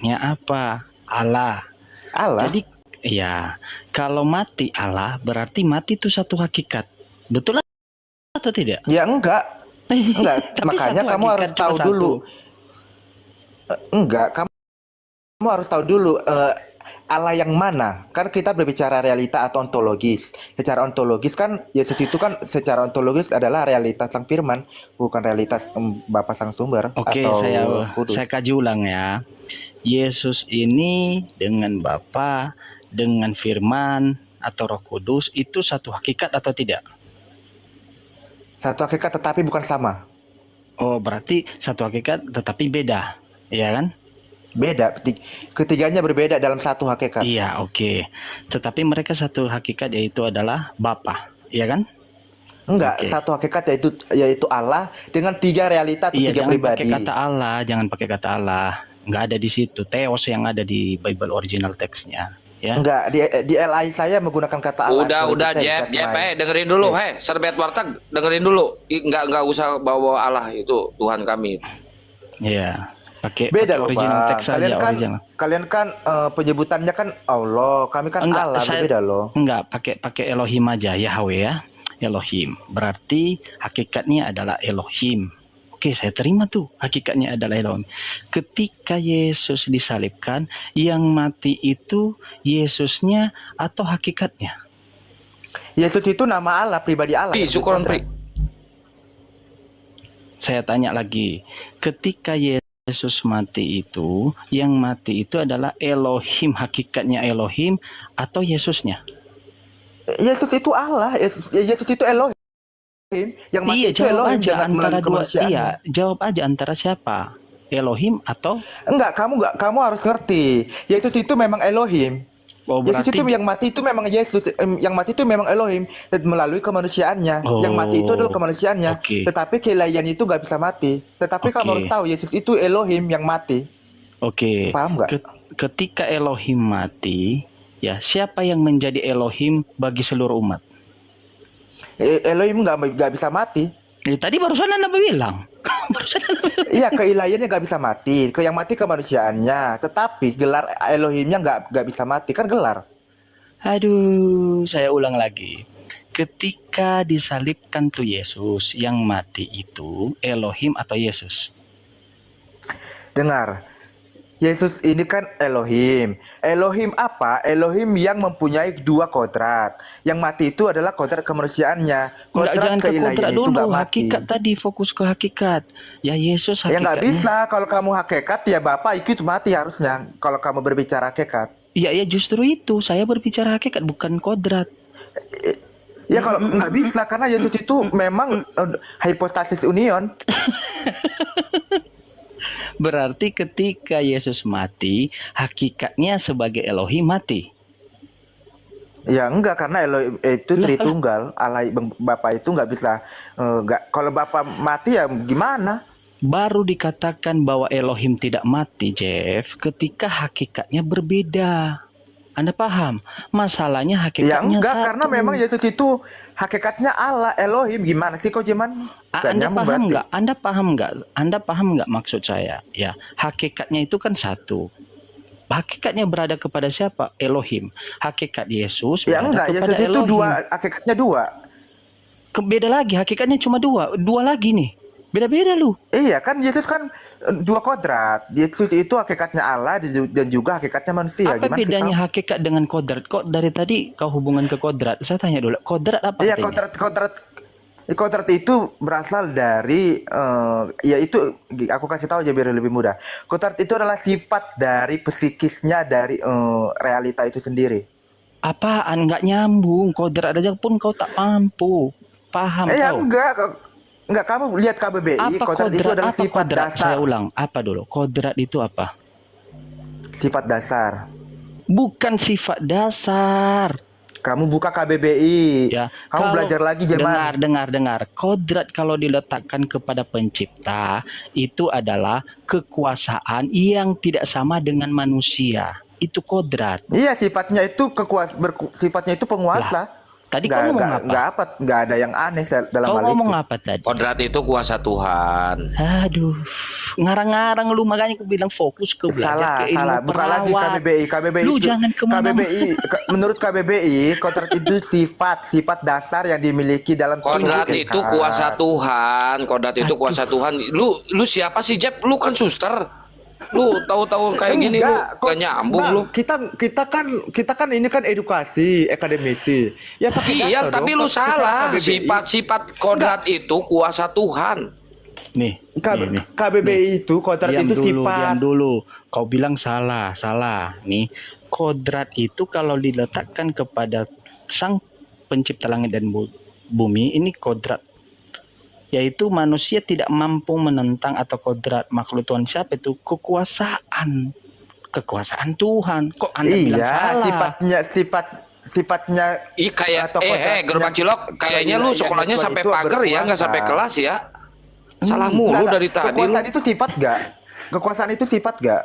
hakikatnya apa? Allah. Allah? Jadi ya, kalau mati Allah berarti mati itu satu hakikat. Betul atau tidak? Ya enggak. Enggak, Tapi makanya satu kamu harus hakikat cuma tahu satu. dulu. Enggak, kamu harus tahu dulu Allah yang mana. Kan kita berbicara realita atau ontologis. Secara ontologis kan Yesus itu kan secara ontologis adalah realitas Sang Firman, bukan realitas Bapa Sang Sumber Oke, atau saya Kudus. kaji ulang ya. Yesus ini dengan Bapa, dengan Firman atau Roh Kudus itu satu hakikat atau tidak? Satu hakikat tetapi bukan sama. Oh, berarti satu hakikat tetapi beda, ya kan? Beda. Ketiganya berbeda dalam satu hakikat. Iya, oke. Tetapi mereka satu hakikat yaitu adalah Bapa, ya kan? Enggak, Oke. satu hakikat yaitu Allah dengan tiga realita atau Iya, tiga jangan pribadi. pakai kata Allah, jangan pakai kata Allah. Nggak ada di situ. Theos yang ada di Bible original teksnya. Ya. Enggak, di LI saya menggunakan kata Allah. Udah Jeb, dengerin dulu, Serbet Warteg, dengerin dulu. Nggak usah bawa Allah, itu Tuhan kami. Iya, pakai Beda loh, original Bang. teks saja, original. Kalian kan penyebutannya kan Allah, kami kan Enggak, Allah, beda loh. Enggak, pakai Elohim aja, Yahweh ya. Elohim. Berarti hakikatnya adalah Elohim. Oke, saya terima tuh. Hakikatnya adalah Elohim. Ketika Yesus disalibkan, yang mati itu Yesusnya atau hakikatnya? Yesus itu nama Allah, pribadi Allah. Syukuran pri. Saya tanya lagi. Ketika Yesus mati itu, yang mati itu adalah Elohim, hakikatnya Elohim atau Yesusnya? Yesus itu Allah, Yesus itu Elohim. Yang mati itu Elohim dengan melalui kemanusiaannya. Iya, jawab aja antara siapa? Elohim atau? Enggak, kamu harus ngerti. Yesus itu memang Elohim. Oh, Yesus itu yang mati itu memang Yesus, yang mati itu memang Elohim melalui kemanusiaannya. Yang mati itu adalah kemanusiaannya. Tetapi keilahian itu nggak bisa mati. Tetapi kamu harus tahu Yesus itu Elohim yang mati. Oke. Paham nggak? Ketika Elohim mati, ya siapa yang menjadi Elohim bagi seluruh umat? Elohim nggak bisa mati. Tadi barusan Anda bilang. Iya, keilahiannya nggak bisa mati. Yang mati kemanusiaannya. Tetapi gelar Elohimnya nggak bisa mati. Kan gelar. Aduh, saya ulang lagi. Ketika disalibkan tuh Yesus, yang mati itu Elohim atau Yesus? Dengar. Yesus ini kan Elohim. Elohim apa? Elohim yang mempunyai dua kodrat. Yang mati itu adalah kodrat kemanusiaannya. Kodrat keilahian itu nggak mati. Hakikat tadi, fokus ke hakikat. Ya Yesus hakikatnya. Ya nggak bisa. Kalau kamu hakikat ya Bapak itu mati harusnya. Kalau kamu berbicara hakikat. Iya ya justru itu. Saya berbicara hakikat bukan kodrat. Ya kalau nggak bisa karena Yesus itu memang hypostasis union. Berarti ketika Yesus mati, hakikatnya sebagai Elohim mati. Ya enggak, karena Elohim itu Tritunggal. Allah Bapa itu nggak bisa. Kalau Bapa mati ya gimana? Baru dikatakan bahwa Elohim tidak mati, Jeff, ketika hakikatnya berbeda. Anda paham? Masalahnya hakikatnya ya enggak, satu. karena memang Yesus itu hakikatnya Allah, Elohim. Gimana sih kok Jeman? Anda paham nggak maksud saya? Ya, hakikatnya itu kan satu. Hakikatnya berada kepada siapa? Elohim. Hakikat Yesus ya enggak, kepada Yesus itu Elohim. dua, hakikatnya dua. Beda lagi, hakikatnya cuma dua lagi nih. Beda-beda lu. Iya kan, Yesus kan dua kodrat. Yesus itu hakikatnya Allah dan juga hakikatnya manusia. Apa bedanya hakikat dengan kodrat? Kok dari tadi kau hubungan ke kodrat? Saya tanya dulu, kodrat apa? Iya, kodrat itu berasal dari ya itu aku kasih tahu aja biar lebih mudah. Kodrat itu adalah sifat dari psikisnya dari realita itu sendiri. Apaan? Nggak nyambung. Kodrat aja pun kau tak mampu paham kau. Enggak, kamu lihat KBBI, kodrat itu adalah sifat dasar. Saya ulang, apa dulu? Kodrat itu apa? Sifat dasar. Bukan sifat dasar. Kamu buka KBBI. Ya, kamu belajar lagi, Jeman. Dengar. Kodrat kalau diletakkan kepada pencipta, itu adalah kekuasaan yang tidak sama dengan manusia. Itu kodrat. Iya, sifatnya itu sifatnya itu penguasa. Tadi kau ngomong apa? nggak ada yang aneh dalam Kau hal ngomong itu. apa tadi? Kodrat itu kuasa Tuhan. Aduh, ngarang-ngarang lu, makanya aku bilang fokus ke belajar ke ilmu Salah. Buka lagi perawat. KBBI Lu itu, jangan kemana-mana. menurut KBBI, kodrat itu sifat dasar yang dimiliki dalam Kodrat tubuh itu kita. kuasa Tuhan. Kodrat itu kuasa Tuhan. Lu siapa sih, Jeb? Lu kan suster. Lu tahu-tahu kayak gini lu gak nyambung lu. Kita kan ini kan edukasi, akademisi. Ya pakai Iya, data tapi dong. lu salah. KBBI. Sifat-sifat kodrat itu kuasa Tuhan. Nih, nih. KBBI itu kodrat itu Diam sifat. dulu. Kau bilang salah. Nih, kodrat itu kalau diletakkan kepada Sang Pencipta langit dan bumi, ini kodrat. Yaitu manusia tidak mampu menentang, atau kodrat makhluk Tuhan siapa itu? Kekuasaan Tuhan. Kok Anda bilang salah? sifatnya Ih kayak atau kodratnya- gerobak cilok, kayaknya lu sekolahnya yang sampai itu pagar ya, nggak berkuasa. sampai kelas ya. Salah mulu Enggak, dari tadi lu. kekuasaan itu sifat gak? Kekuasaan itu sifat gak?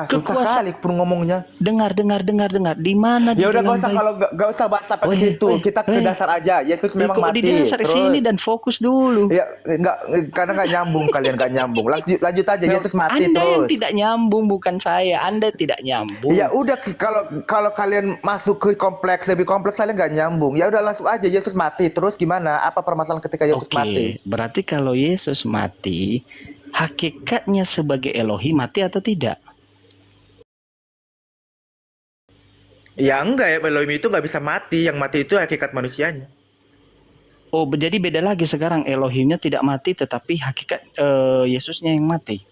Susah kali pun ngomongnya. Dengar. Di mana di Ya udah dalam gak usah, Bible? kalau gak usah bahas sampai ke situ. Kita ke dasar aja. Yesus memang Kok mati. di dasar sini dan fokus dulu. Ya karena nggak nyambung, kalian nggak nyambung. Lanjut aja. Yesus mati Anda yang terus. tidak nyambung, bukan saya. Anda tidak nyambung. Ya udah, kalau kalian masuk ke lebih kompleks, kalian nggak nyambung. Ya udah langsung aja, Yesus mati terus gimana? Apa permasalahan ketika Yesus mati? Berarti kalau Yesus mati, hakikatnya sebagai Elohim mati atau tidak? Ya enggak, ya Elohim itu nggak bisa mati. Yang mati itu hakikat manusianya. Oh, jadi beda lagi sekarang. Elohimnya tidak mati, tetapi hakikat Yesusnya yang mati.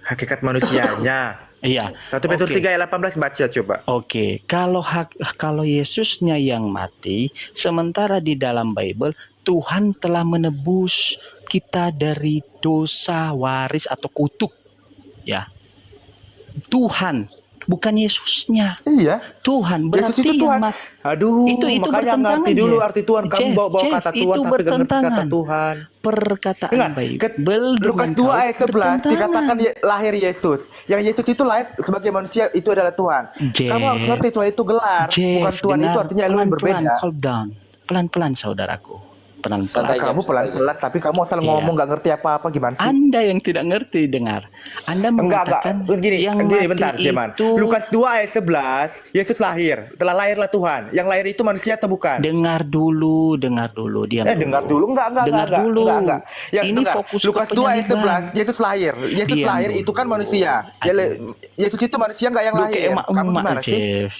Hakikat manusianya. Iya. 1 Petrus Oke. 3 ayat 18 baca coba. Oke, kalau Yesusnya yang mati, sementara di dalam Bible Tuhan telah menebus kita dari dosa waris atau kutuk. Ya. Tuhan, bukan Yesusnya. Iya. Tuhan, Yesus berarti itu Tuhan. yang Aduh, itu makanya bertentangan, ngerti dulu Jeff. arti Tuhan. Kamu Jeff, bawa kata itu Tuhan tapi gak ngerti kata bertentangan. Tuhan. Perkataan Enggak, Bible Lukas dengan 2 ayat 11 bertentangan. dikatakan lahir Yesus. Yang Yesus itu lahir sebagai manusia, itu adalah Tuhan. Jeff, Kamu harus ngerti Tuhan itu gelar, Jeff, bukan Tuhan itu dengar, artinya Elohim pelan-pelan, berbeda. calm down. Pelan-pelan saudaraku. Pelan-pelan. Santai. Kamu pelan-pelan tapi kamu asal Iya. ngomong gak ngerti apa-apa, gimana sih? Anda yang tidak ngerti, dengar. Anda mengatakan Gini, yang bentar, mati Jeman. itu. Lukas 2 ayat 11, Yesus lahir. Telah lahirlah Tuhan. Yang lahir itu manusia atau bukan? Dengar dulu, diam Dengar dulu, enggak. Dengar dulu. Yang Ini dengar. fokus ke Lukas 2 ayat penyaliban. 11, Yesus lahir. Yesus Diam lahir dulu. itu kan manusia. Yesus itu manusia enggak yang Lu lahir. kayak Kamu emak-emak, gimana sih? Jeff.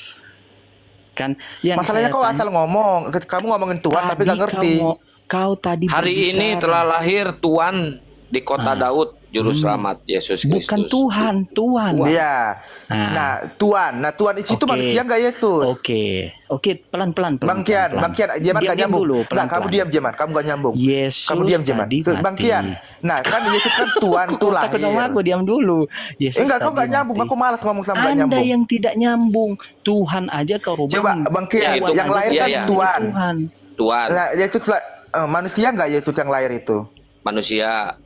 Kan yang Masalahnya saya kau tanya, asal ngomong. Kamu ngomongin Tuhan tapi tadi gak ngerti. Kau tadi Hari ini berbicara. telah lahir Tuhan di kota Daud, juru selamat Yesus Kristus. Bukan Tuhan. Iya. Nah, Tuhan itu Oke. manusia enggak Yesus? Oke, pelan-pelan. Bang Kian, Jeman gak nyambung. Dulu, Nah, kamu diam Jeman, kamu gak nyambung. Yesus Kamu diam Jeman. tadi Bang mati. Kian. Nah, kan Yesus kan Tuhan tuh Kau takut sama aku, lahir. diam dulu. Yesus Enggak, kau tadi gak nyambung. mati. Aku malas ngomong sama gak Anda nyambung. yang tidak nyambung. Tuhan aja kau rubah. Coba Bang Kian, Ya, itu yang kan- lahir iya, kan iya. Tuhan. Tuhan, Nah, Yesus manusia nggak Yesus yang lahir itu? Manusia.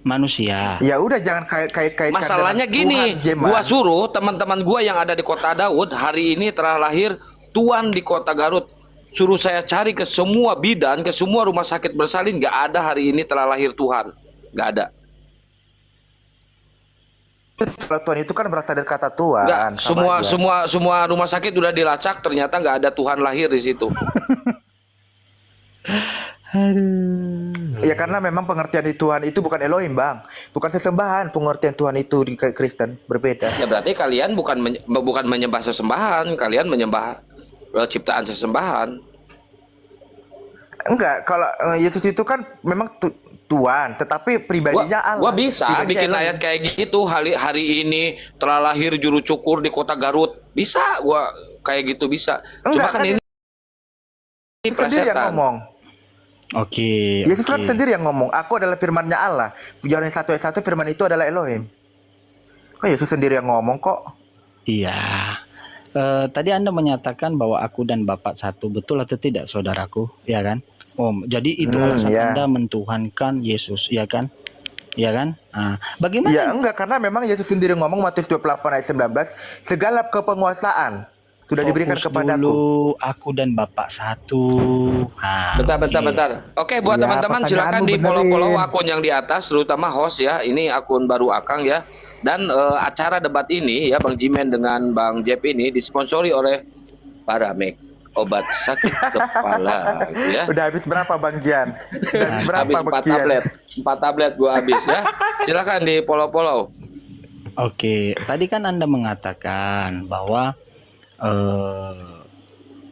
Ya udah jangan kait-kaitkan. masalahnya dengan gini, Tuhan, Jeman. gua suruh teman-teman gua yang ada di kota Daud hari ini telah lahir Tuhan di kota Garut. Suruh saya cari ke semua bidan, ke semua rumah sakit bersalin, nggak ada hari ini telah lahir Tuhan, nggak ada. Kalau Tuhan itu kan berasal dari kata Tuhan. Nggak, sama semua aja. rumah sakit udah dilacak, ternyata nggak ada Tuhan lahir di situ. Aduh. Ya karena memang pengertian di Tuhan itu bukan Elohim, Bang. Bukan sesembahan. Pengertian Tuhan itu di Kristen berbeda. Ya berarti kalian bukan menyembah sesembahan, kalian menyembah ciptaan sesembahan. Enggak, kalau Yesus itu kan memang Tuhan, tetapi pribadinya Allah. Gua bisa Pribadinya bikin Elohim. ayat kayak gitu, hari ini telah lahir juru cukur di kota Garut. Bisa gua kayak gitu bisa. Cuma Enggak, kan ini Yesus sendiri yang plesetan. ngomong. Oke. Yesus kan sendiri yang ngomong. Aku adalah firman-Nya Allah. Yohanes 1 ayat 1, firman itu adalah Elohim. Kok Yesus sendiri yang ngomong kok? Iya. Tadi Anda menyatakan bahwa aku dan Bapak satu, betul atau tidak, saudaraku? Ya kan? Jadi itu alasan ya. Anda mentuhankan Yesus, ya kan? Ya kan? Nah, bagaimana? Ya enggak, karena memang Yesus sendiri ngomong Matius 28 ayat 19, segala kepenguasaan Sudah diberikan Fokus kepadaku. dulu, aku dan Bapak satu. Nah, Bentar. Oke, buat Ya, teman-teman silakan pertanyaanmu di benerin. follow akun yang di atas, terutama host ya. Ini akun baru Akang ya. Dan acara debat ini ya Bang Jimen dengan Bang Jep ini disponsori oleh Paramek, obat sakit kepala gitu ya. Udah habis berapa Bang Gian? Udah habis berapa Habis Bang 4 Gian? tablet. 4 tablet gua habis ya. Silakan di follow. Oke, tadi kan Anda mengatakan bahwa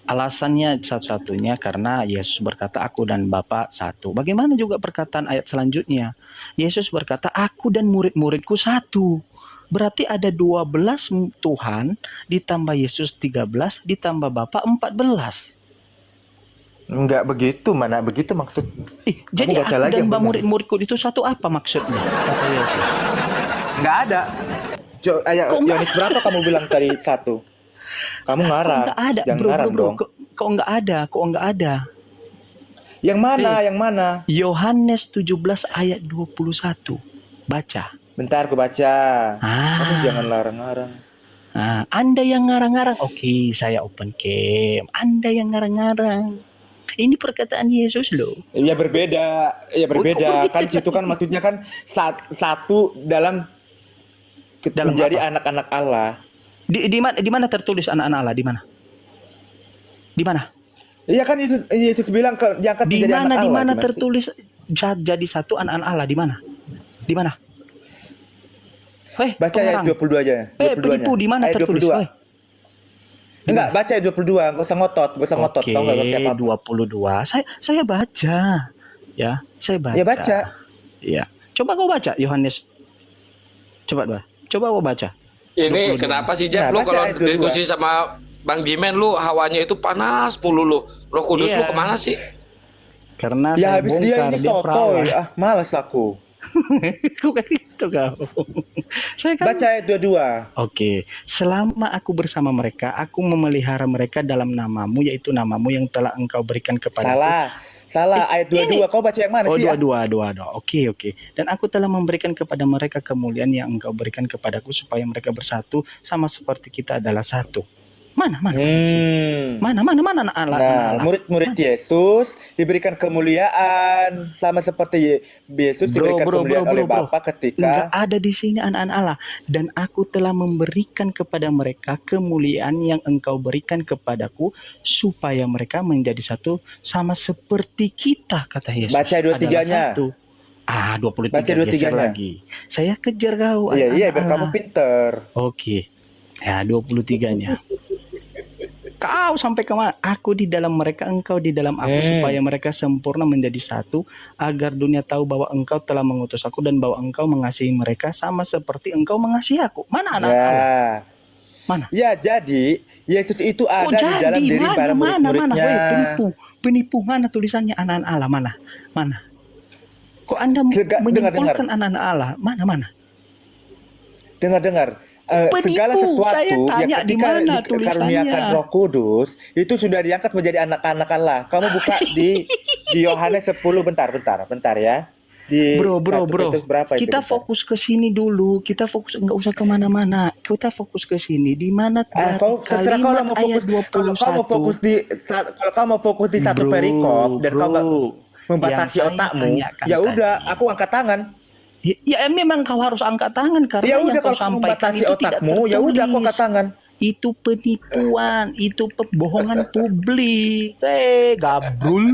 alasannya satu-satunya karena Yesus berkata aku dan Bapa satu. Bagaimana juga perkataan ayat selanjutnya? Yesus berkata aku dan murid-muridku satu. Berarti ada 12 Tuhan ditambah Yesus 13 ditambah Bapa 14. Enggak begitu, mana begitu maksudnya. Jadi baca aku lagi dan yang benar. murid-muridku itu satu apa maksudnya? Kata Yesus. Enggak ada. Ayo, Kok nggak Yohanes berapa kamu bilang tadi satu? Kamu Kok ngarang. nggak ada, Jangan bro, ngarang bro, bro. dong. Kok nggak ada? Kok nggak ada? Yang mana? Yang mana? Yohanes 17 ayat 21. Baca. Bentar aku baca. Kamu jangan Ah, larang-larang. Anda yang ngarang-ngarang. Oke, saya open cam. Anda yang ngarang-ngarang. Ini perkataan Yesus loh. Ya berbeda. Ya berbeda. berbeda? Kan situ kan maksudnya kan satu dalam Dalam menjadi apa? anak-anak Allah. Di mana tertulis anak-anak Allah? Di mana? Di mana? Iya kan itu Yesus bilang diangkat Di menjadi mana? anak Di Allah. mana Gimana sih? tertulis jadi satu anak-anak Allah? Di mana? Di mana? Hei, Baca ayat pengarang. 22 aja. Penipu, di mana Ayat tertulis? 22. Hei. Enggak, baca ayat 22, enggak usah ngotot, Oke, tahu enggak ngerti apa-apa. 22. Saya baca. Ya, saya baca. Ya baca. Ya. Coba kau baca Yohanes. Coba kau baca. Ini 22. kenapa sih Jep Nah, lu baca kalau ayat 22. diskusi sama Bang Jimen lu hawanya itu panas mulu lu. Roh Kudus Iya. lu kemana sih? Karena Ya saya habis dia bongkar ini dia sotoy. perawan. Ah, malas aku. Kok kayak gitu kau? Saya kan Baca ayat 22. Oke, selama aku bersama mereka, aku memelihara mereka dalam namamu, yaitu namamu yang telah engkau berikan kepadaku. Salah ayat 22. ini. Kau baca yang mana Oh, sih? dua. Oke. Dan aku telah memberikan kepada mereka kemuliaan yang engkau berikan kepadaku supaya mereka bersatu sama seperti kita adalah satu. Mana? Mana anak Allah? Nah, murid-murid Yesus diberikan kemuliaan sama seperti Yesus diberikan kemuliaan oleh Bapa ketika Enggak ada di sini anak-anak Allah. Dan aku telah memberikan kepada mereka kemuliaan yang engkau berikan kepadaku supaya mereka menjadi satu sama seperti kita, kata Yesus. Baca 23-nya. 23 Baca 23-nya. geser lagi. Saya kejar kau. Iya, anak-anak biar kamu Allah. pinter. Oke. Ya, 23-nya. Kau sampai kemana? Aku di dalam mereka, engkau di dalam aku, supaya mereka sempurna menjadi satu, agar dunia tahu bahwa engkau telah mengutus aku dan bahwa engkau mengasihi mereka sama seperti engkau mengasihi aku. Mana anak Allah? Ya. Mana? Ya, jadi Yesus itu ada Kok di dalam jadi? diri para murid-muridnya. Woi, penipu. Mana tulisannya anak-anak Allah? Mana? Kok Anda menyimpulkan anak-anak Allah? Mana? Dengar. Segala Penipu. Saya sesuatu tanya yang di ketika mana dikaruniakan tulisannya? Roh Kudus itu sudah diangkat menjadi anak-anak Allah. Kamu buka di Yohanes 10 bentar ya. Di Bro, 1 Petrus berapa itu? kita bentar. fokus ke sini dulu. Kita fokus, nggak usah kemana-mana. Kita fokus ke sini. Di mana Kau terserah kalau mau fokus kalau kamu mau fokus di kalau kamu mau fokus di satu perikop dan kau nggak membatasi yang saya otakmu, tanyakan ya udah tadi. aku angkat tangan. Ya memang kau harus angkat tangan karena Ya udah yang kau kalau kamu sampaikan membatasi itu tidak otakmu, ya udah aku angkat tertulis. tangan. Itu penipuan, itu pembohongan publik. Gabrul.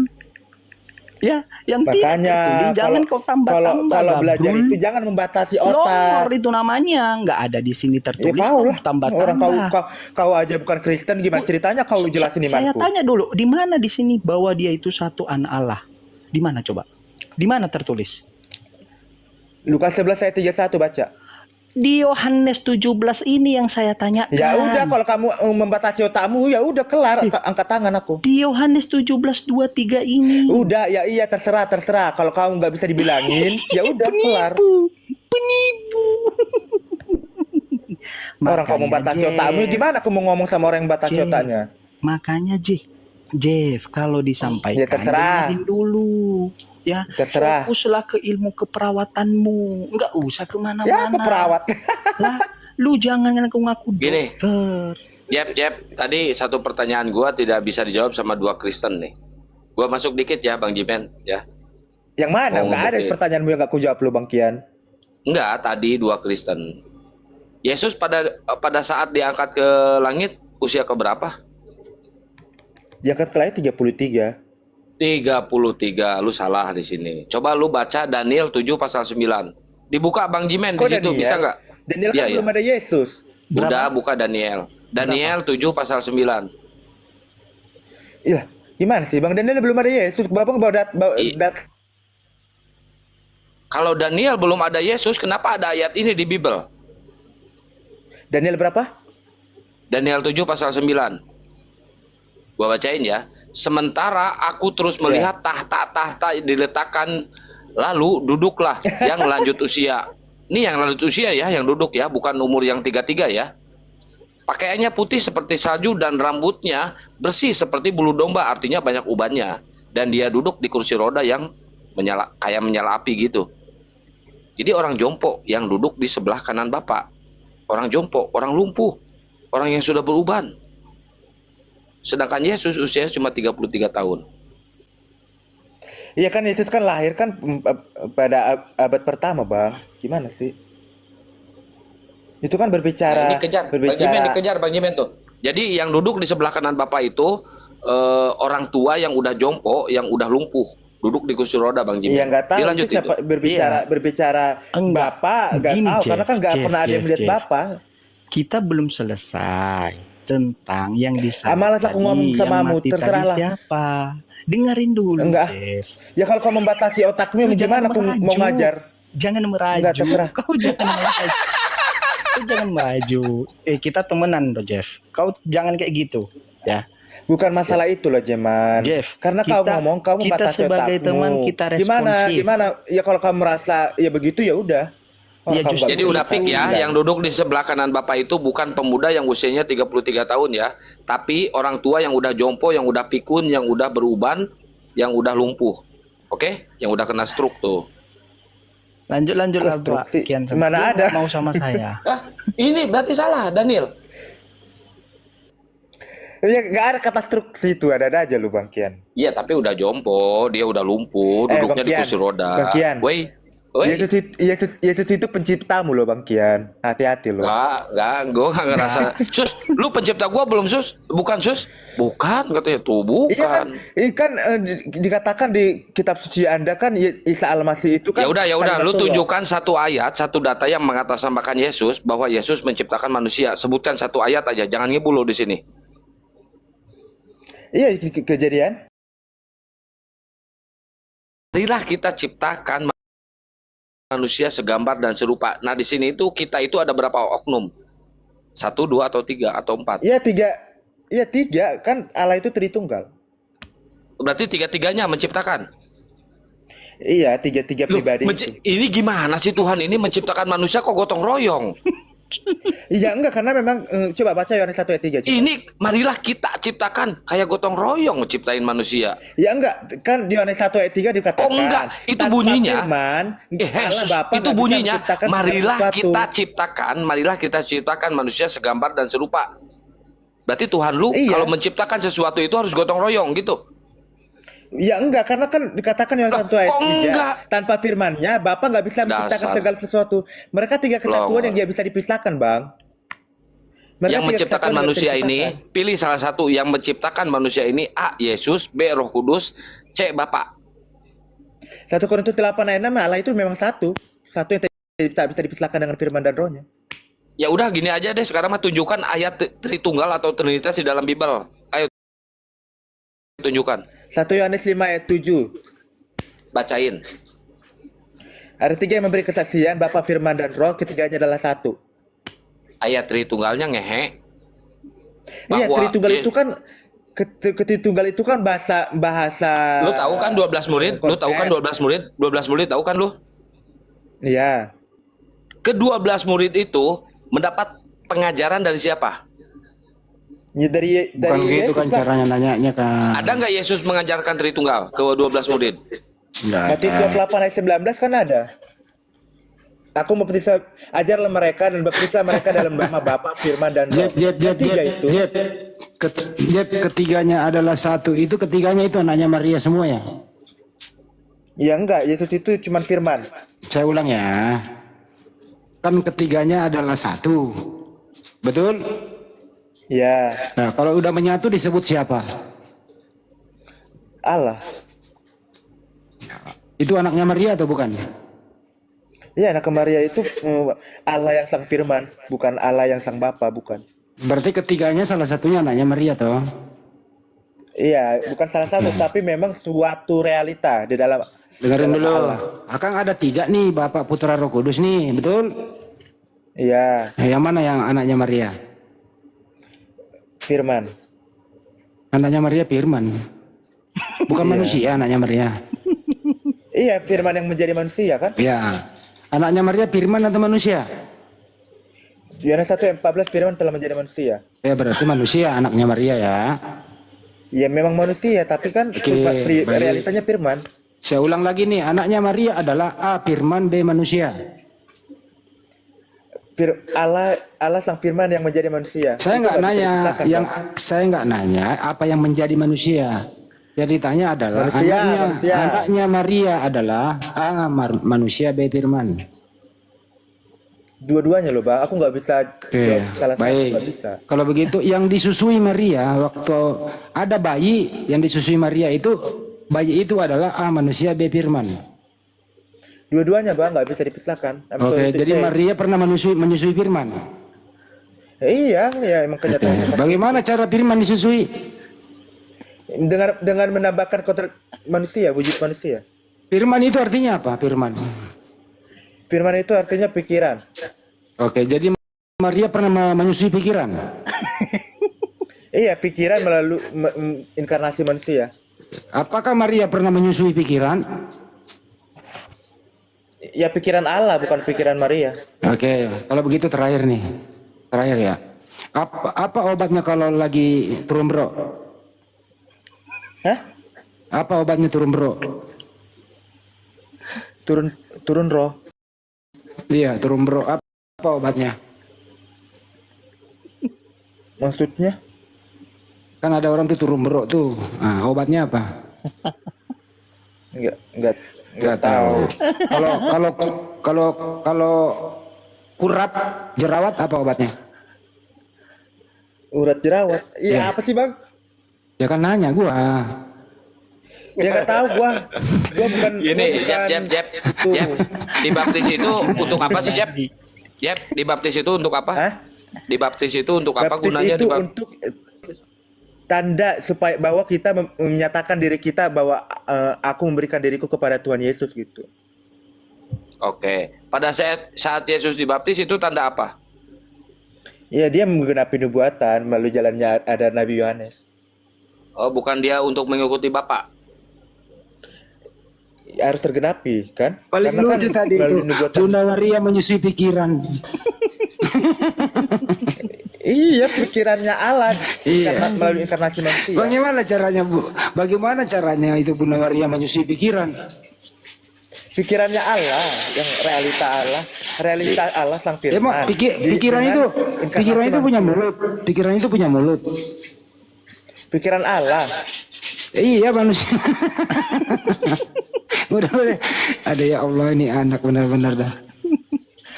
Ya, yang tidak Makanya tertulis jangan kau tambah-tambah. kalau belajar gabrul. itu jangan membatasi Lor otak. itu namanya, nggak ada di sini Ya tertulis. kau lah, tambah-tambah. orang kau aja bukan Kristen, gimana ceritanya kau jelasin Saya imanku? tanya dulu, di mana di sini bahwa dia itu satu anak Allah? Di mana coba? Di mana tertulis? Lukas 11 ayat 31 baca. Di Yohanes 17 ini yang saya tanya. Ya udah kalau kamu membatasi otakmu, ya udah kelar angkat tangan aku. Di Yohanes 17:23 ini. Udah ya iya terserah. Kalau kamu nggak bisa dibilangin, ya udah kelar. Penipu. Orang kau membatasi otakmu, gimana aku mau ngomong sama orang yang batasi otaknya? Makanya Jeff, kalau disampaikan Ya terserah. dengerin dulu. Ya, Terserah. fokuslah ke ilmu keperawatanmu. Nggak usah kemana-mana. Ya aku perawat. Lah, lu jangan ngaku-ngaku Gini. dokter. Jep, tadi satu pertanyaan gua tidak bisa dijawab sama dua Kristen nih. Gua masuk dikit ya, Bang Jimen, ya. Yang mana? Mau Nggak ada ngebuktiin. pertanyaanmu yang nggak kujawab lu Bang Kian. Enggak, tadi dua Kristen. Yesus pada saat diangkat ke langit usia keberapa? Yang ke langit 33. 33. Lu salah di sini. Coba lu baca Daniel 7 pasal 9. Dibuka Bang Jimen di Kok situ, Daniel? bisa nggak? Daniel kan Iya, belum ada Yesus. Udah buka Daniel. Daniel 7 pasal 9. Iya, gimana sih Bang Daniel belum ada Yesus? Bapak bawa Kalau Daniel belum ada Yesus, kenapa ada ayat ini di Bible? Daniel berapa? Daniel 7 pasal 9. Gua bacain ya. Sementara aku terus melihat tahta-tahta diletakkan, lalu duduklah yang lanjut usia. Ini yang lanjut usia ya, yang duduk ya, bukan umur yang 33 ya. Pakaiannya putih seperti salju dan rambutnya bersih seperti bulu domba, artinya banyak ubannya. Dan dia duduk di kursi roda yang kayak menyala api gitu. Jadi orang jompo yang duduk di sebelah kanan Bapak. Orang jompo, orang lumpuh, orang yang sudah beruban. Sedangkan Yesus usianya cuma 33 tahun. Iya kan Yesus kan lahir kan pada abad pertama Bang. Gimana sih? Itu kan berbicara. Nah, ini kejar, Bang Jimen tuh. Jadi yang duduk di sebelah kanan Bapak itu orang tua yang udah jompo, yang udah lumpuh, duduk di kursi roda Bang Jimen. Iya nggak tahu. Dia lanjut itu siapa, itu. berbicara Enggak. Bapak nggak Gini, tahu karena kan nggak Jeff, pernah ada yang melihat Jeff. Bapak. Kita belum selesai tentang yang disalib Malas aku tadi, ngomong yang samamu, mati terserahlah. tadi siapa? Dengerin dulu, Enggak. Jeff. Ya kalau kau membatasi otakmu, Lu gimana jangan aku meraju. mau ngajar? Jangan meraju. Enggak, terserah. Kau jangan meraju. Kau jangan meraju. Kita temenan loh, Jeff. Kau jangan kayak gitu, ya. Bukan masalah itu loh, Jeman. Jeff, Karena kau ngomong, kau kita membatasi sebagai otakmu. teman, kita responsif. Gimana? Ya kalau kamu merasa ya begitu ya udah. Kalau Ya, kamu justru- nggak Jadi udah begitu, pick ya, udah. yang duduk di sebelah kanan Bapak itu bukan pemuda yang usianya 33 tahun ya, tapi orang tua yang udah jompo, yang udah pikun, yang udah beruban, yang udah lumpuh. Oke? Yang udah kena stroke tuh. Lanjut lah, Pak. Konstruksi. Kian, Mana lu ada? nggak mau sama saya. Ini berarti salah, Daniel. Ya nggak ada kata struk situ, ada aja lu Bang Kian. Iya, tapi udah jompo, dia udah lumpuh, duduknya Bang di Kian, kursi roda. Bang Kian. Woi. Yesus itu penciptamu loh Bang Kian. Hati-hati loh. Enggak, gue gak ngerasa. Sus, lu pencipta gua belum, Sus? Bukan, Sus? Bukan, katanya tuh, bukan. Iya kan dikatakan di kitab suci Anda kan Isa Al-Masih itu kan. Ya udah, lu kalimatullah. tunjukkan satu ayat, satu data yang mengatasnamakan Yesus bahwa Yesus menciptakan manusia. Sebutkan satu ayat aja, jangan ngebul lu di sini. Iya kejadian. Marilah kita ciptakan manusia segambar dan serupa. Nah, di sini itu kita itu ada berapa oknum? 1, 2, atau 3, atau 4? Iya tiga kan Allah itu Tritunggal. Berarti tiga-tiganya menciptakan. Iya tiga Loh, pribadi. Itu. ini gimana sih Tuhan ini menciptakan manusia kok gotong royong? Iya enggak karena memang coba baca Yohanes 1 ayat 3 coba. Ini marilah kita ciptakan kayak gotong royong menciptain manusia. Ya enggak kan di Yohanes 1 ayat 3 dikatakan. Oh enggak, itu tanpa bunyinya. Firman, Allah Yesus, Bapa itu nggak bisa bunyinya. menciptakan Marilah sesuatu. kita ciptakan manusia segambar dan serupa. Berarti Tuhan lu Iya. kalau menciptakan sesuatu itu harus gotong royong gitu. Ya enggak karena kan dikatakan Yohanes 1 ayat kok 3 enggak? tanpa firman-Nya Bapa nggak bisa menciptakan Dasar. segala sesuatu. Mereka tiga kesatuan yang dia bisa dipisahkan, Bang. Mereka Yang tiga menciptakan kesatuan manusia nggak bisa ini, dipisahkan. pilih salah satu yang menciptakan manusia ini. A. Yesus, B. Roh Kudus, C. Bapa. 1 Korintus 8 ayat 6 Allah itu memang satu yang tak bisa dipisahkan dengan firman dan rohnya. Ya udah gini aja deh, sekarang mah tunjukkan ayat Tritunggal atau Trinitas di dalam Bible. Ayo tunjukkan, 1 Yohanes 5 ayat 7. bacain. Ada tiga yang memberi kesaksian, Bapa, Firman, dan Roh, ketiganya adalah satu. Ayat Tritunggalnya ngehe. Iya, Bahwa- Tritunggal itu kan Tritunggal itu kan bahasa. Lu tahu kan 12 murid? Lu tahu kan 12 murid? 12 murid tahu kan lu? Iya. Ke-12 murid itu mendapat pengajaran dari siapa? Ya, dari Bukan gitu Yesus kan lah. caranya nanyanya kan. Ada nggak Yesus mengajarkan Tritunggal ke 12 murid? Nggak Matius ada. 28 ayat 19 kan ada. Aku membaptis, ajarlah mereka dan baptislah mereka dalam nama Bapa, Firman dan Roh. Ketiga itu. Ketiganya adalah satu. Itu ketiganya itu anaknya Maria semua ya? Ya enggak, Yesus itu cuma Firman. Saya ulang ya. Kan ketiganya adalah satu. Betul? Ya, Nah, kalau udah menyatu disebut siapa? Allah. Itu anaknya Maria atau bukan? Ya, anak Maria itu Allah yang sang Firman, bukan Allah yang sang Bapa, bukan. Berarti ketiganya salah satunya anaknya Maria toh? Iya, bukan salah satu, tapi memang suatu realita di dalam. Dengerin dulu. Allah. Akang ada tiga nih, Bapak Putra Roh Kudus nih, betul? Iya, Nah, yang mana yang anaknya Maria? Firman. Anaknya Maria Firman. Bukan Iya. manusia anaknya Maria. Iya, Firman yang menjadi manusia kan? Ya. Anaknya Maria Firman atau manusia? Yohanes 1:14 Firman telah menjadi manusia. Ya berarti manusia anaknya Maria ya. Ya memang manusia, tapi kan Oke, baik. realitanya Firman. Saya ulang lagi nih, anaknya Maria adalah A Firman, B manusia. Allah sang Firman yang menjadi manusia. Saya Itu nggak bisa nanya dipisahkan, yang Bang. saya nggak nanya apa yang menjadi manusia. Jadi tanya adalah Manusia. anaknya Maria adalah A manusia, B Firman. Dua-duanya loh, Bang. Aku nggak bisa Oke, jawab salah satu, baik. nggak bisa. Kalau begitu yang disusui Maria waktu ada bayi yang disusui Maria itu bayi itu adalah A manusia, B Firman. Dua-duanya, Bang, nggak bisa dipisahkan. Oke, jadi Maria pernah menyusui Firman. Iya, ya emang kenyataannya. Bagaimana cara Firman disusui? Dengan menambahkan kodrat manusia, wujud manusia. Firman itu artinya apa? Firman. Firman itu artinya pikiran. Oke, jadi Maria pernah menyusui pikiran. Iya, pikiran melalui inkarnasi manusia. Apakah Maria pernah menyusui pikiran? Ya pikiran Allah, bukan pikiran Maria. Oke, kalau begitu terakhir nih. Terakhir ya. Apa obatnya kalau lagi turun bro? Hah? Apa obatnya turun bro? Turun roh. Iya, turun bro. Apa obatnya? Maksudnya? Kan ada orang tuh turun bro tuh. Nah, obatnya apa? Enggak tahu. Kalau kurat jerawat apa obatnya? Urat jerawat. Iya, Ya. apa sih, Bang? Ya kan nanya gua. Ya nggak tahu gua. Gua bukan Ini gua bukan Jep. Dibaptis itu untuk apa sih, Jep? Jep, dibaptis itu untuk apa? Hah? Dibaptis itu untuk apa Baptis gunanya? itu untuk tanda supaya bahwa kita menyatakan diri kita bahwa aku memberikan diriku kepada Tuhan Yesus gitu. Oke. Pada saat Yesus dibaptis itu tanda apa? Ya dia menggenapi nubuatan melalui jalannya ada Nabi Yohanes. Oh, bukan dia untuk mengikuti Bapak. Harus tergenapi kan? Paling Karena lucu tadi itu melalui nubuatan. Bunda Maria menyusui pikiran. Iya, pikirannya Allah. Iya. Karena melalui inkarnasi manusia. Bagaimana caranya Bu? Bagaimana caranya itu Bunda Maria menyusui pikiran? Pikirannya Allah, yang realita Allah sang Firman. Emang pikiran Dengan itu inkarnasi punya mulut. Pikiran itu punya mulut. pikiran Allah. Iya manusia. Udah. Ada ya Allah ini anak benar-benar dah.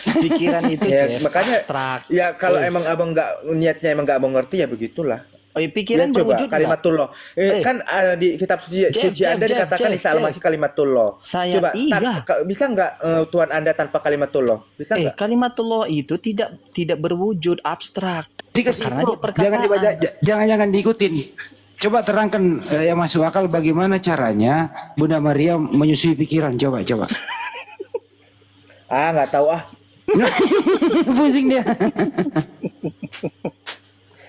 Pikiran itu Ya, Jeff, makanya abstrak. ya kalau emang abang niatnya emang nggak mau ngerti ya begitulah. Oh, ya, pikiran Ya, coba berwujud kalimatullah. Kan di kitab suci Anda dikatakan Isa al-Masih kalimatullah. Saya Coba iya. bisa nggak Tuhan Anda tanpa kalimatullah? Bisa nggak? Kalimatullah itu tidak berwujud abstrak. Dikasih Karena bro. dia perkataan. Jangan dibaca, jangan diikutin. Coba terangkan yang masuk akal bagaimana caranya Bunda Maria menyusui pikiran. Coba. Nggak tahu ah. Pusing dia.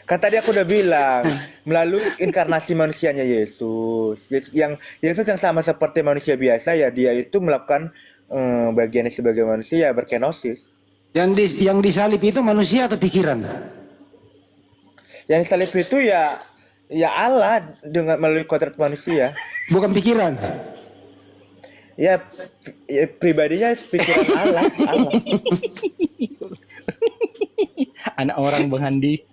Kan tadi aku udah bilang melalui inkarnasi manusianya Yesus. Yesus yang sama seperti manusia biasa ya dia itu melakukan bagiannya sebagai manusia berkenosis. Yang disalib itu manusia atau pikiran? Yang disalib itu ya Allah dengan melalui kodrat manusia. Bukan pikiran. Ya, pribadinya pikiran Allah, Allah. Anak orang Bang Andi.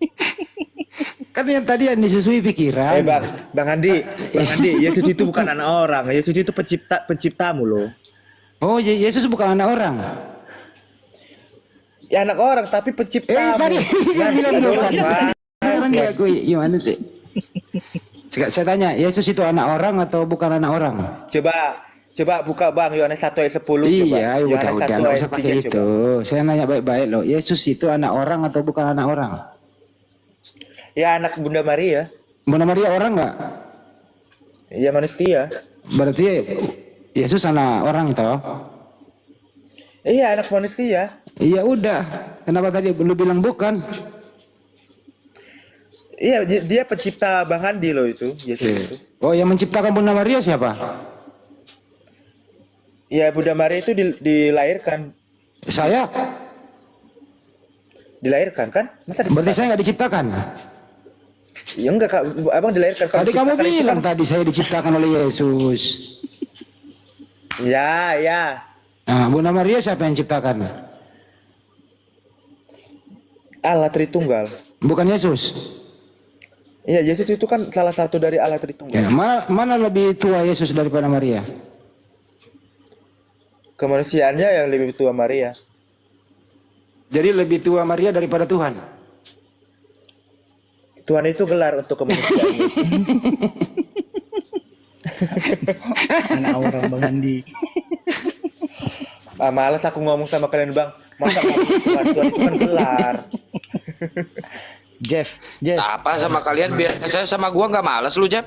Kan yang tadi yang disusui pikiran. Bang Andi, Yesus itu bukan anak orang, Yesus itu penciptamu loh. Oh, Yesus bukan anak orang. Ya anak orang tapi penciptamu. Tadi saya bilang bukan. Sekarang dia aku gimana sih? Saya tanya, Yesus itu anak orang atau bukan anak orang? Coba buka Bang Yohanes 1 ayat 10 coba. Iya, udah, Yohanes 1 nggak ayat usah 3 pakai coba. itu. Saya nanya baik-baik loh. Yesus itu anak orang atau bukan anak orang? Ya anak Bunda Maria. Bunda Maria orang nggak? Ya manusia. Berarti Yesus anak orang toh? Iya anak manusia. Iya udah. Kenapa tadi lu bilang bukan? Iya dia pencipta Bang Andi loh itu. Yesus itu. Oh, yang menciptakan Bunda Maria siapa? Ya Bunda Maria itu dilahirkan Saya. kan? Masa Berarti saya nggak diciptakan. Ya enggak Kak, Abang dilahirkan. Kalau Tadi kamu diciptakan itu bilang kan- tadi saya diciptakan oleh Yesus. Ya. Nah, Bunda Maria siapa yang ciptakan? Allah Tritunggal. Bukan Yesus. Iya, Yesus itu kan salah satu dari Allah Tritunggal. Ya, mana lebih tua Yesus daripada Maria? Kemanusiaannya yang lebih tua Maria. Jadi lebih tua Maria daripada Tuhan. Tuhan itu gelar untuk kemanusiaan. Anak orang Bang Andi. Malas aku ngomong sama kalian Bang. Masa ngomong Tuhan itu kan gelar. Jeff. Apa sama kalian? Biasanya sama gua nggak malas lu, Jeff.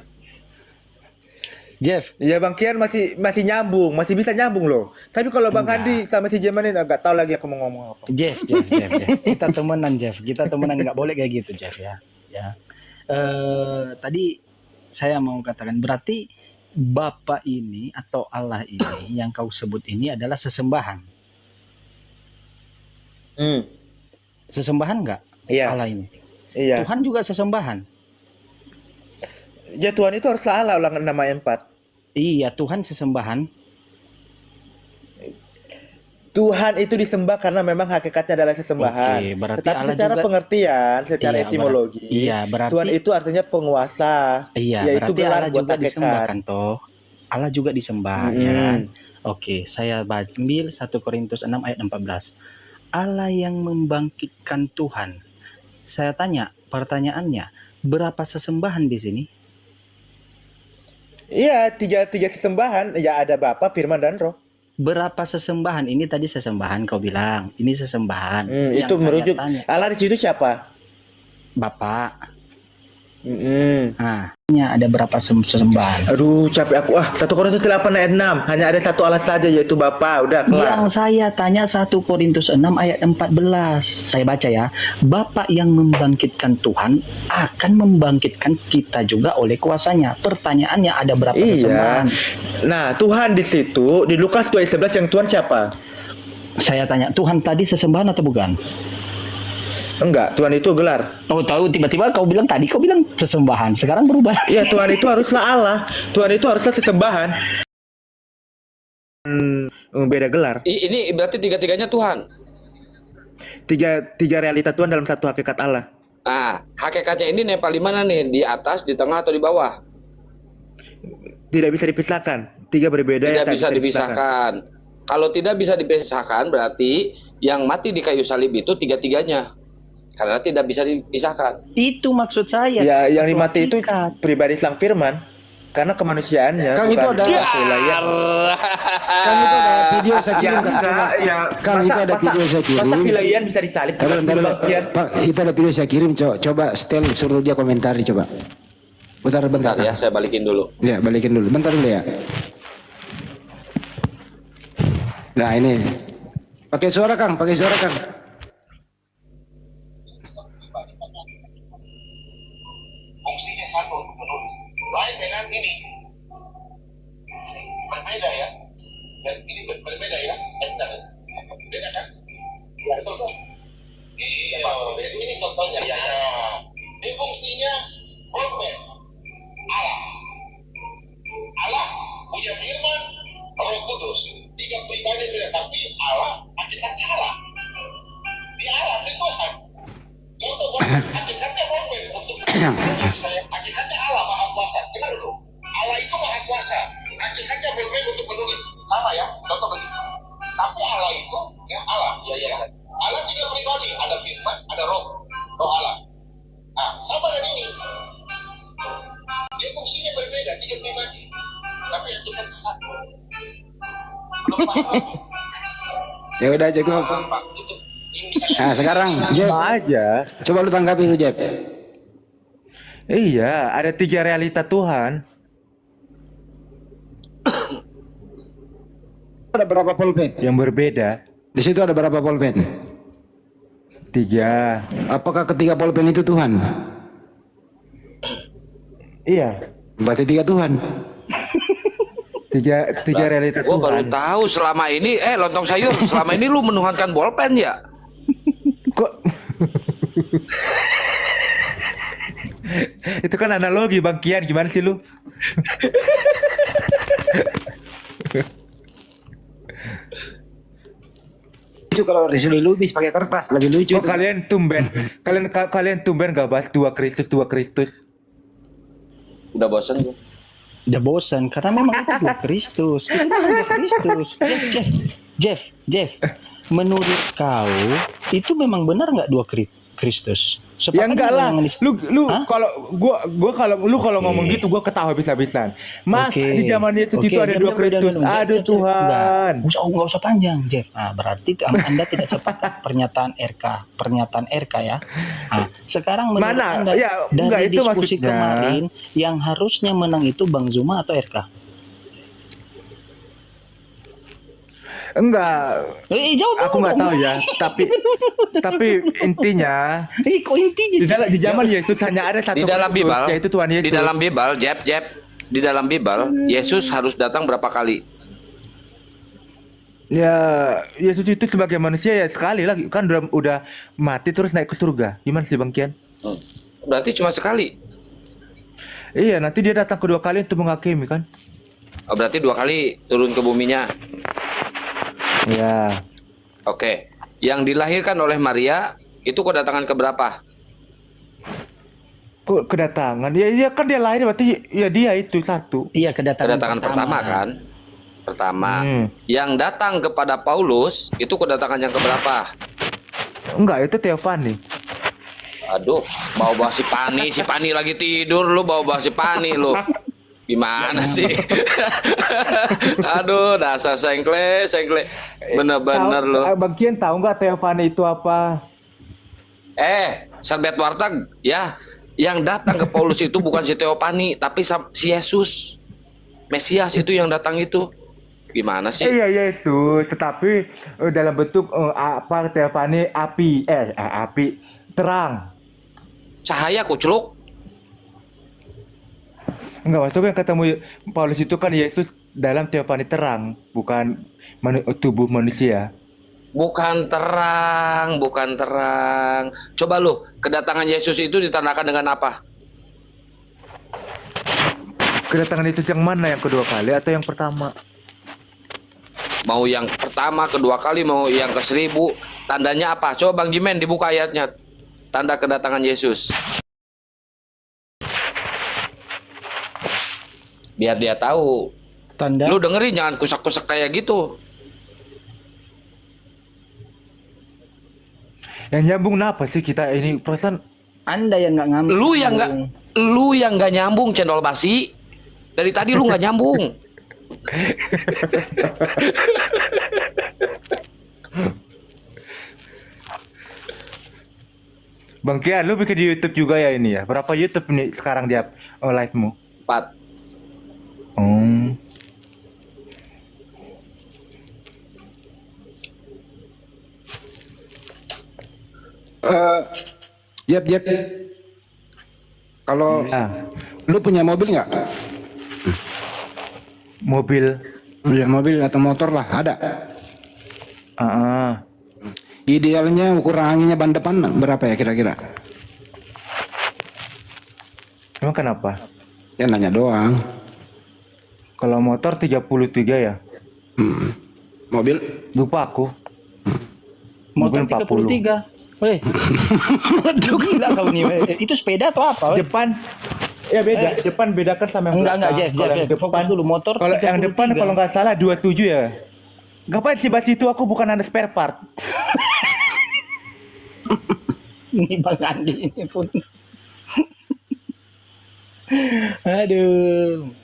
Iya Bang Kian masih nyambung, masih bisa nyambung loh. Tapi kalau Bang Andi sama si Jemanin agak tahu lagi aku mau ngomong apa. Jeff. Kita temenan Jeff. Kita temenan, nggak boleh kayak gitu Jeff ya. Tadi saya mau katakan berarti Bapa ini atau Allah ini yang kau sebut ini adalah sesembahan. Sesembahan nggak? Iya. Allah ini. Iya. Tuhan juga sesembahan. Ya Tuhan itu harus Allah ulangan nama 4. Iya, Tuhan sesembahan. Tuhan itu disembah karena memang hakikatnya adalah sesembahan. Oke, berarti Tetapi Allah secara juga- pengertian, secara Iya, etimologi, berarti Tuhan itu artinya penguasa. Iya, yaitu berarti gelar Allah buat juga disembah hakikat. kan toh. Allah juga disembah ya kan. Oke, saya ambil 1 Korintus 6 ayat 14. Allah yang membangkitkan Tuhan. Saya tanya, pertanyaannya, berapa sesembahan di sini? Iya, tiga sesembahan. Ya ada Bapa, Firman dan Roh. Berapa sesembahan? Ini tadi sesembahan kau bilang. Ini sesembahan. Yang Itu saya merujuk. tanya, Allah di situ siapa? Bapak. Nah, ada berapa sesembahan? Aduh, capek aku. 1 Korintus 8 ayat 6. Hanya ada satu Allah saja yaitu Bapa. Udah kelar. Yang saya tanya 1 Korintus 6 ayat 14. Saya baca ya. Bapa yang membangkitkan Tuhan akan membangkitkan kita juga oleh kuasanya. Pertanyaannya ada berapa sesembahan? Nah, Tuhan di situ di Lukas 2 ayat 11 yang Tuhan siapa? Saya tanya, Tuhan tadi sesembahan atau bukan? Enggak, Tuhan itu gelar. Oh, tahu tiba-tiba kau bilang sesembahan. Sekarang berubah. Iya, Tuhan itu haruslah Allah. Tuhan itu haruslah sesembahan. Beda gelar. Ini berarti tiga-tiganya Tuhan. Tiga realita Tuhan dalam satu hakikat Allah. Nah, hakikatnya ini nempel di mana nih? Di atas, di tengah, atau di bawah? Tidak bisa dipisahkan. Tiga berbeda Tidak yang tak bisa dipisahkan. Kalau tidak bisa dipisahkan, berarti yang mati di kayu salib itu tiga-tiganya. Karena tidak bisa dipisahkan. Itu maksud saya. Ya, yang Satu dimati itu hakikat. pribadi Sang Firman. Karena kemanusiaannya. Kang, itu ada- Kan itu ada video saya kirim kan? Kang itu ada video saya kirim. Masa Filayan bisa disalib? Bentar, Pak, itu ada video saya kirim. Coba setel suruh dia komentari coba. Bentar. Bentar ya, Kang. saya balikin dulu. Ya, balikin dulu. Bentar dulu ya. Nah, ini. Pakai suara, Kang. Fungsinya satu untuk menulis. Lain dengan ini. Berbeda ya. Dan ini berbeda ya. Benar. Beda kan? Ya, betul kan? Iya. Jadi ini contohnya. Ya. Ini fungsinya format. Allah. Allah punya firman, Roh Kudus. Hakikatnya Allah maha kuasa. Dengar dulu. Allah itu maha kuasa. Hakikatnya bermain untuk menulis. Sama ya, contoh begitu. Tapi Allah itu, ya Allah. Ya. Allah tiga pribadi. Ada firman, ada roh. Roh Allah. Nah, sama dengan ini. Dia fungsinya berbeda, tiga pribadi. Tapi hakikatnya satu. Belum paham. Ya udah cukup. Pak, itu. Ini misalnya. Nah sekarang Jeb, Sama aja. coba lu tanggapi lu Jeb. Iya, ada 3 realita Tuhan. Ada berapa pulpen? Yang berbeda. Di situ ada berapa pulpen? 3. Apakah ketiga pulpen itu Tuhan? Iya. Berarti 3 Tuhan. 3 realita Gua baru Tuhan. tahu selama ini, lontong sayur, selama ini lu menuhankan bolpen ya? Kok itu kan analogi Bang Kian, gimana sih lu? Lucu kalau Risuli Lubis pakai kertas lebih lucu. Oh, kalian tumben gak bahas 2 Kristus. Udah bosan gua. Udah bosan karena memang itu dua Kristus. Itu kan dua Kristus. Jeff. Menurut kau itu memang benar nggak dua Kristus? Ya enggak lah. Lu Hah? kalau kalau ngomong gitu gua ketawa habis-habisan. Mas, Oke. di zaman Yesus itu ada 2 Kristus. Aduh Tuhan. Nggak usah panjang, Jeff. Nah, berarti Anda tidak sepakat pernyataan RK ya. Nah, sekarang menurut Mana? Anda Ya, dari enggak, itu diskusi maksudnya. kemarin yang harusnya menang itu Bang Zuma atau RK? Enggak. Jawab Aku nggak tahu ya, tapi intinya Kok intinya? di zaman Yesus hanya ada satu Di dalam Kristus, Bible, yaitu Tuhan Yesus. di dalam Bible, Jeb, di dalam Bible, Yesus harus datang berapa kali? Ya, Yesus itu sebagai manusia ya sekali lagi kan udah mati terus naik ke surga. Gimana sih Bang Kian? Berarti cuma sekali. Iya, nanti dia datang kedua kali untuk menghakimi kan? Oh, berarti 2 kali turun ke buminya. Ya. Oke. Yang dilahirkan oleh Maria itu kedatangan keberapa? Kok kedatangan? Ya kan dia lahir berarti ya dia itu satu. Iya, Kedatangan pertama kan? Pertama. Yang datang kepada Paulus itu kedatangan yang keberapa? Enggak, itu Theophany. Aduh, bawa si Pani lagi tidur, lu bawa si Pani lu. Gimana sih? Aduh, dasar sengkle. Bener-bener lu. Bang Kian tahu nggak Theophany itu apa? Serbet warteg ya. Yang datang ke Paulus itu bukan si Theophany, tapi si Yesus. Mesias itu yang datang itu. Gimana sih? Iya Yesus, tetapi dalam bentuk Theophany api terang. Cahaya kucluk. Enggak, maksudnya ketemu Paulus itu kan Yesus dalam Theophany terang, bukan tubuh manusia. Bukan terang. Coba lu, kedatangan Yesus itu ditandakan dengan apa? Kedatangan Yesus yang mana, yang kedua kali atau yang pertama? Mau yang pertama, kedua kali, mau yang ke-1000. Tandanya apa? Coba Bang Jimen dibuka ayatnya. Tanda kedatangan Yesus. Biar dia tahu. Tanda Lu dengerin, jangan kusak-kusak kayak gitu. Yang nyambung apa sih kita ini perasaan? Anda yang nggak ngambil. Lu yang nggak nyambung, cendol basi. Dari tadi lu nggak nyambung. Bang Kian, lu bikin di YouTube juga ya ini ya? Berapa YouTube nih sekarang dia live-mu? 4. Jeb. Kalau Ya, lu punya mobil nggak? mobil. Punya mobil atau motor lah, ada. Idealnya ukuran anginnya ban depan berapa ya kira-kira? Emang kenapa? Ya nanya doang. Kalau motor 33 ya? Mobil? Lupa aku. Motor Mobil 40. 33. Weh, gila kau nih. Weh. Itu sepeda atau apa? Weh? Depan ya beda. Depan bedakan sama yang Enggak, belakang. Jeff. Kalau yang Fokus depan dulu motor. Kalau yang depan 33. kalau nggak salah 27 ya. Ngapain sih bahas itu, aku bukan ada spare part. Ini Bang Andi ini pun. Aduh.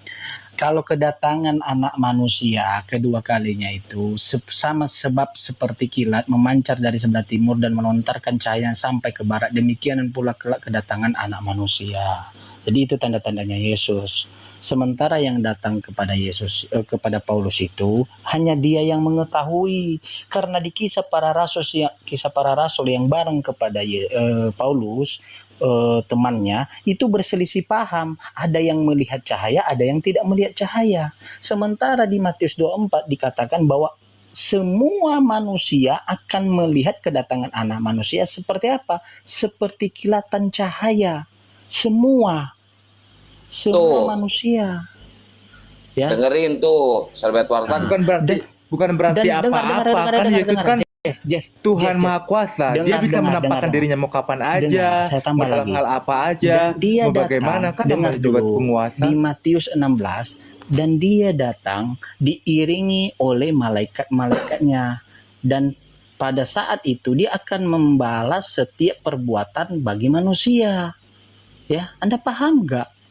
Kalau kedatangan anak manusia kedua kalinya itu sama sebab seperti kilat memancar dari sebelah timur dan melontarkan cahaya sampai ke barat. Demikian pula kelak kedatangan anak manusia. Jadi itu tanda-tandanya Yesus. Sementara yang datang kepada kepada Paulus itu hanya dia yang mengetahui, karena di kisah para rasul yang bareng kepada Paulus, temannya itu berselisih paham. Ada yang melihat cahaya, ada yang tidak melihat cahaya. Sementara di Matius 24 dikatakan bahwa semua manusia akan melihat kedatangan anak manusia seperti apa? Seperti kilatan cahaya. Semua Tuh. manusia. Ya. Dengerin tuh, sahabat wartan. Bukan berarti apa-apa kan Yesus kan Jeff, Tuhan Maha Kuasa. Dia bisa menampakkan dirinya mau kapan aja, saya tambah mau dalam lagi. hal apa aja, Dan dia mau bagaimana datang, kan namanya juga penguasa. di Matius 16, dan dia datang diiringi oleh malaikat-malaikatnya, dan pada saat itu dia akan membalas setiap perbuatan bagi manusia. Ya, Anda paham nggak?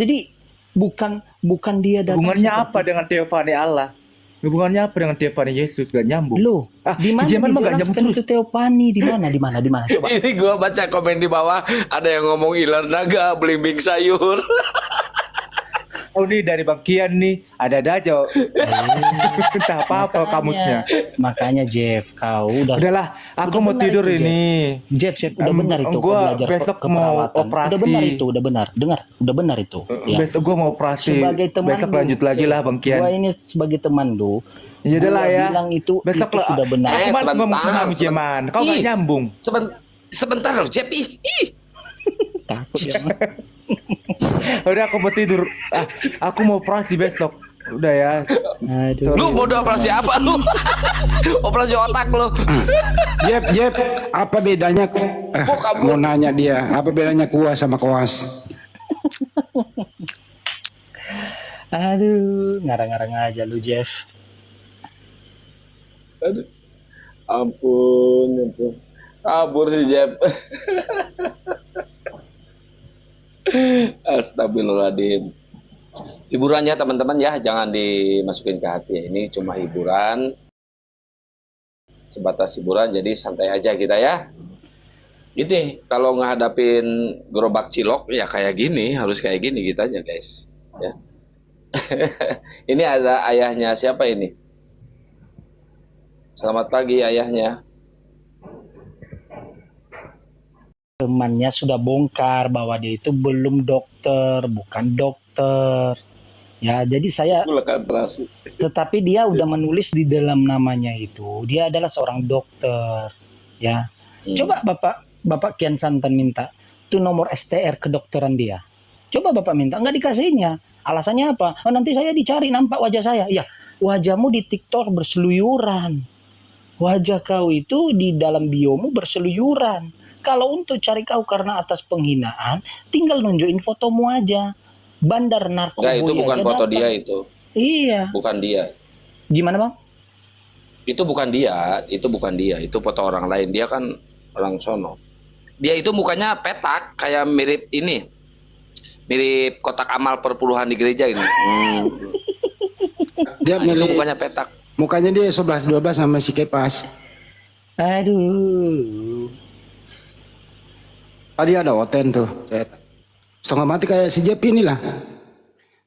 Jadi bukan dia datang. Hubungannya apa dengan teofani Allah? Hubungannya apa dengan teofani Yesus? Gak nyambung. Loh, di mana Zaman mah gak nyambung dijelaskan terus. itu teofani? Di mana? Coba. Ini gua baca komen di bawah, ada yang ngomong ilar naga, belimbing sayur. Oh ini dari Bang Kian nih, ada aja. Entah apa-apa kamusnya. Makanya Jeff, kau Udahlah, aku udah mau benar tidur itu, ini. Jeff, udah benar itu. Gua kau belajar besok mau keperawatan. operasi. Udah benar itu, udah benar. Dengar, udah benar itu. Ya. Besok gua mau operasi. Sebagai teman Besok lu, lanjut lagi lah Bang Kian. Gua ini sebagai teman lu. Ya udahlah gua ya. bilang itu Besok lah. sudah benar. Aku malah ngomong sama sebentar. Jeman. Kau gak Ih. nyambung. Sebentar loh, Jep. Ih. Takut ya. Udah aku mau tidur. Aku mau operasi besok. Udah ya. Aduh. Lu bodoh operasi apa lu? Operasi otak lu. Jep, apa bedanya kabur. mau nanya dia, apa bedanya kuas sama koas? Aduh, ngarang-ngarang aja lu, Jeff. Aduh. Ampun. Kabur si Jep. Astagfirullahaladzim. Hiburannya teman-teman ya, jangan dimasukin ke hati ya. Ini cuma hiburan, sebatas hiburan, jadi santai aja kita ya. Gitu, kalau ngehadapin gerobak cilok ya kayak gini, harus kayak gini kitanya guys. Ya. Ini ada ayahnya, siapa ini? Selamat pagi ayahnya. Temannya sudah bongkar bahwa dia itu belum dokter, bukan dokter. Ya, jadi saya tetapi dia udah menulis di dalam namanya itu, dia adalah seorang dokter. Ya. Coba Bapak Kian Santan minta itu nomor STR kedokteran dia. Coba Bapak minta, nggak dikasihnya. Alasannya apa? Oh, nanti saya dicari nampak wajah saya. Ya, wajahmu di TikTok berseluyuran. Wajah kau itu di dalam biomu berseluyuran. Kalau untuk cari kau karena atas penghinaan, tinggal nunjukin fotomu aja. Bandar narkoba. Enggak, itu bukan foto dia itu. Iya. Bukan dia. Gimana, Bang? Itu bukan dia, itu foto orang lain. Dia kan orang sono. Dia itu mukanya petak, kayak mirip ini. Mirip kotak amal perpuluhan di gereja ini. Dia Nah, itu milih mukanya petak. mukanya dia 11-12 sama si Kepas. Aduh. Tadi ada Oten tuh. Setengah mati kayak si Jep inilah.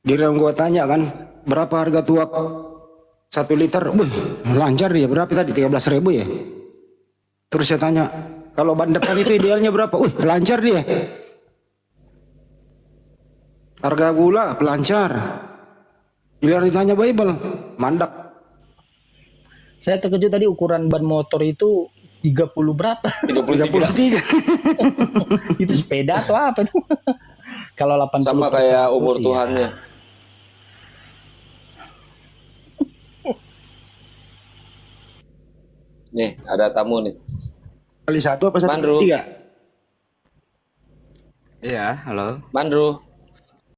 Dia gua tanya kan, berapa harga tuak 1 liter? Wih, lancar dia. Berapa tadi? 13.000 ya? Terus saya tanya, kalau ban depan itu idealnya berapa? Wih, lancar dia. Harga gula, pelancar. Bila ditanya Bible, mandak. Saya terkejut tadi ukuran ban motor itu 30 berapa? 33. Itu sepeda atau apa itu? Kalau 80 Sama kayak umur sih, Tuhannya. Nih, ada tamu nih. kali 1 apa 1 Bandru. kali 3? Iya, halo. Bandru.